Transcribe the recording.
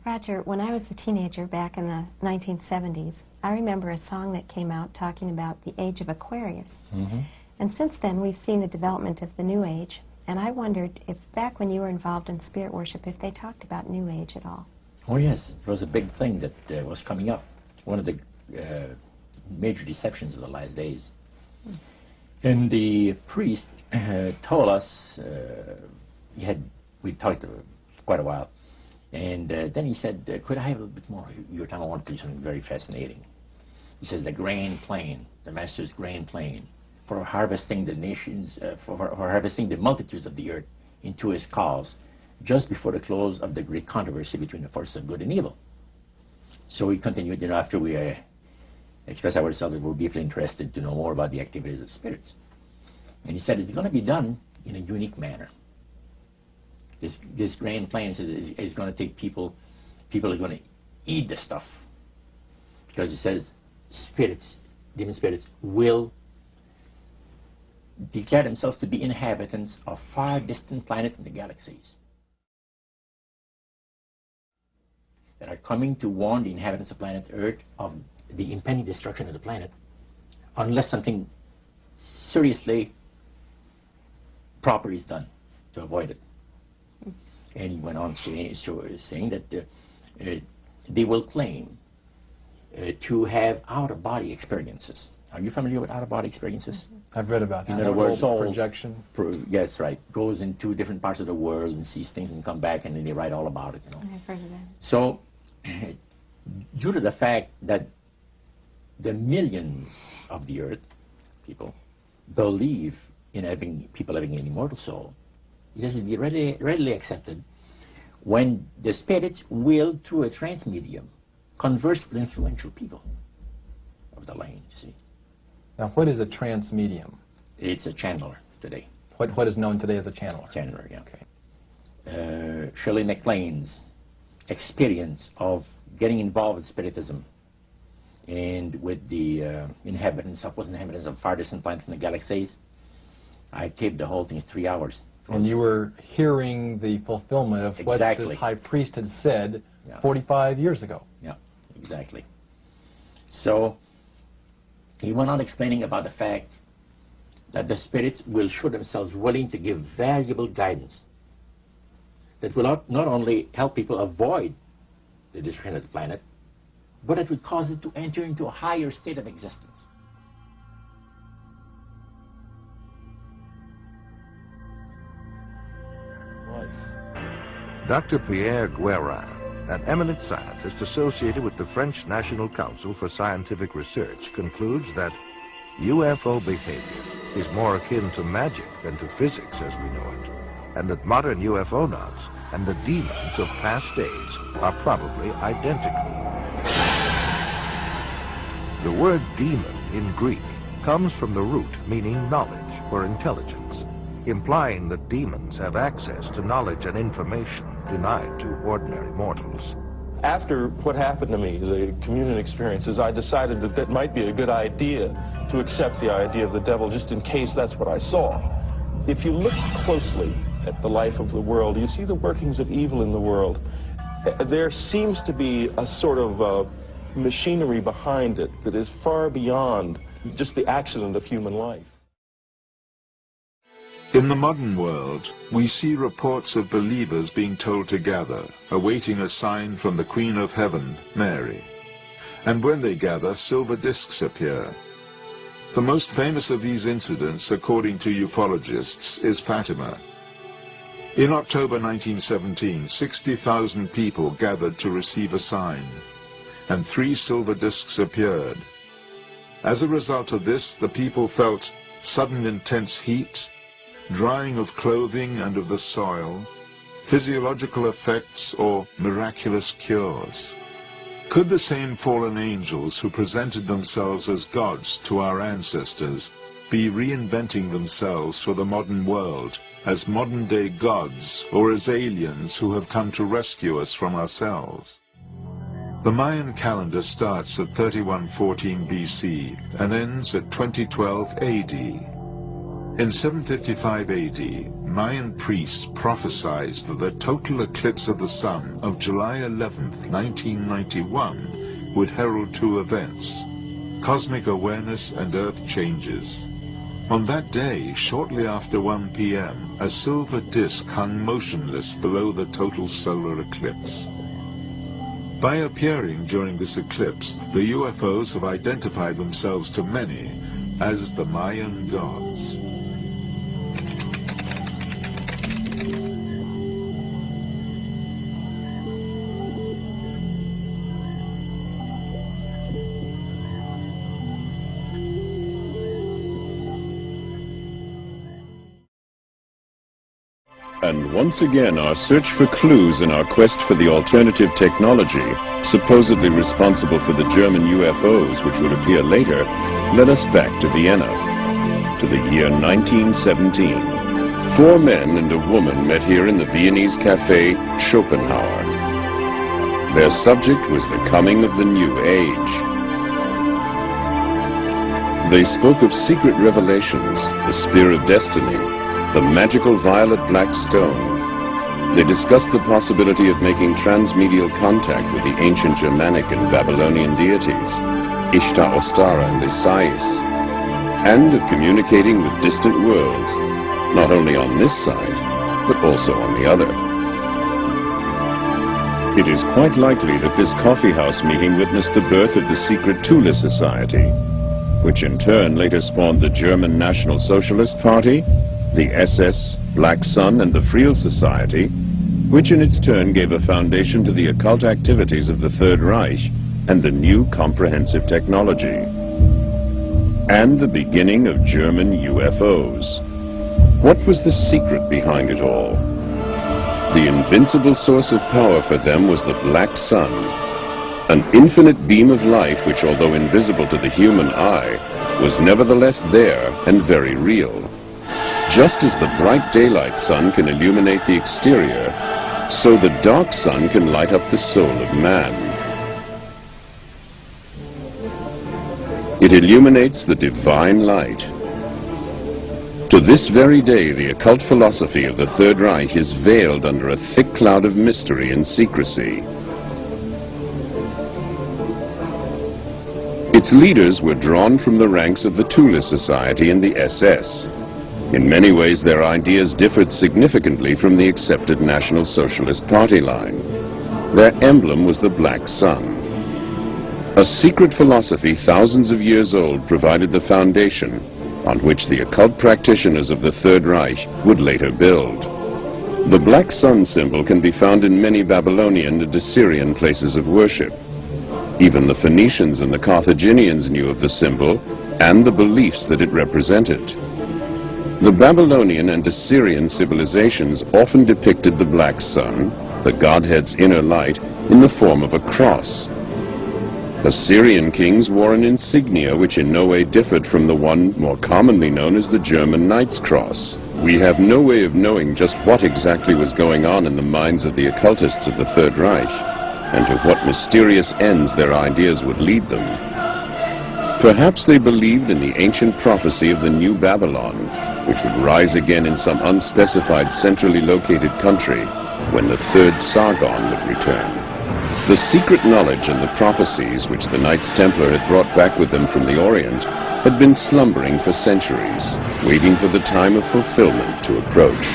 Roger, when I was a teenager back in the 1970s, I remember a song that came out talking about the age of Aquarius. Mm-hmm. And since then, we've seen the development of the New Age. And I wondered if, back when you were involved in spirit worship, if they talked about New Age at all. Oh, yes. It was a big thing that was coming up. One of the major deceptions of the last days. Mm. And the priest told us, we talked quite a while, and then he said, could I have a little bit more of your time? I want to do something very fascinating. He says, the grand plan, the Master's grand plan, for harvesting the nations, for harvesting the multitudes of the earth into his cause, just before the close of the great controversy between the forces of good and evil. So we continued, after we expressed ourselves, we were deeply interested to know more about the activities of spirits. And he said, it's going to be done in a unique manner. This grand plan is going to take people are going to eat the stuff. Because it says, spirits, demon spirits, will declare themselves to be inhabitants of far distant planets in the galaxies that are coming to warn the inhabitants of planet Earth of the impending destruction of the planet unless something seriously proper is done to avoid it. And he went on saying that they will claim to have out-of-body experiences. Are you familiar with out-of-body experiences? I've read about that. In other words, projection. Yes, right. Goes into different parts of the world and sees things and come back and then they write all about it. I've heard of that. So, due to the fact that the millions of the earth, people, believe in people having an immortal soul, it has to be readily accepted when the spirits will, through a trance medium, converse with influential people of the land, you see. Now, what is a trance medium? It's a channeler today. What is known today as a channeler? Channeler, yeah. Okay. Shirley MacLaine's experience of getting involved with spiritism and with the inhabitants of far distant planets in the galaxies, I taped the whole thing in 3 hours. And you were hearing the fulfillment of what this high priest had said 45 years ago. Yeah, exactly. So he went on explaining about the fact that the spirits will show themselves willing to give valuable guidance that will not only help people avoid the destruction of the planet, but it will cause it to enter into a higher state of existence. Dr. Pierre Guérin, an eminent scientist associated with the French National Council for Scientific Research, concludes that UFO behavior is more akin to magic than to physics as we know it, and that modern UFOnauts and the demons of past days are probably identical. The word demon in Greek comes from the root meaning knowledge or intelligence, implying that demons have access to knowledge and information denied to ordinary mortals. After what happened to me, the communion experiences, I decided that that might be a good idea to accept the idea of the devil just in case that's what I saw. If you look closely at the life of the world, you see the workings of evil in the world. There seems to be a sort of machinery behind it that is far beyond just the accident of human life. In the modern world, we see reports of believers being told to gather, awaiting a sign from the Queen of Heaven, Mary. And when they gather, silver discs appear. The most famous of these incidents, according to ufologists, is Fatima. In October 1917, 60,000 people gathered to receive a sign, and 3 silver discs appeared. As a result of this, the people felt sudden intense heat, drying of clothing and of the soil, physiological effects, or miraculous cures. Could the same fallen angels who presented themselves as gods to our ancestors be reinventing themselves for the modern world as modern-day gods or as aliens who have come to rescue us from ourselves? The Mayan calendar starts at 3114 BC and ends at 2012 AD. In 755 AD, Mayan priests prophesied that the total eclipse of the sun of July 11th, 1991 would herald two events: cosmic awareness and earth changes. On that day, shortly after 1 p.m., a silver disk hung motionless below the total solar eclipse. By appearing during this eclipse, the UFOs have identified themselves to many as the Mayan gods. And once again, our search for clues in our quest for the alternative technology, supposedly responsible for the German UFOs which would appear later, led us back to Vienna, to the year 1917. 4 men and a woman met here in the Viennese cafe Schopenhauer. Their subject was the coming of the New Age. They spoke of secret revelations, the spear of destiny, the magical violet black stone. They discussed the possibility of making transmedial contact with the ancient Germanic and Babylonian deities, Ishtar, Ostara, and Isais, and of communicating with distant worlds, not only on this side, but also on the other. It is quite likely that this coffeehouse meeting witnessed the birth of the secret Thule Society, which in turn later spawned the German National Socialist Party, the SS, Black Sun, and the Friel Society, which in its turn gave a foundation to the occult activities of the Third Reich and the new comprehensive technology, and the beginning of German UFOs. What was the secret behind it all? The invincible source of power for them was the Black Sun, an infinite beam of light which, although invisible to the human eye, was nevertheless there and very real. Just as the bright daylight sun can illuminate the exterior, so the dark sun can light up the soul of man. It illuminates the divine light. To this very day, the occult philosophy of the Third Reich is veiled under a thick cloud of mystery and secrecy. Its leaders were drawn from the ranks of the Thule Society and the SS. In many ways, their ideas differed significantly from the accepted National Socialist Party line. Their emblem was the Black Sun. A secret philosophy thousands of years old provided the foundation on which the occult practitioners of the Third Reich would later build. The Black Sun symbol can be found in many Babylonian and Assyrian places of worship. Even the Phoenicians and the Carthaginians knew of the symbol and the beliefs that it represented. The Babylonian and Assyrian civilizations often depicted the Black Sun, the Godhead's inner light, in the form of a cross. Assyrian kings wore an insignia which in no way differed from the one more commonly known as the German Knight's Cross. We have no way of knowing just what exactly was going on in the minds of the occultists of the Third Reich, and to what mysterious ends their ideas would lead them. Perhaps they believed in the ancient prophecy of the New Babylon, which would rise again in some unspecified centrally located country when the third Sargon would return. The secret knowledge and the prophecies which the Knights Templar had brought back with them from the Orient had been slumbering for centuries, waiting for the time of fulfillment to approach.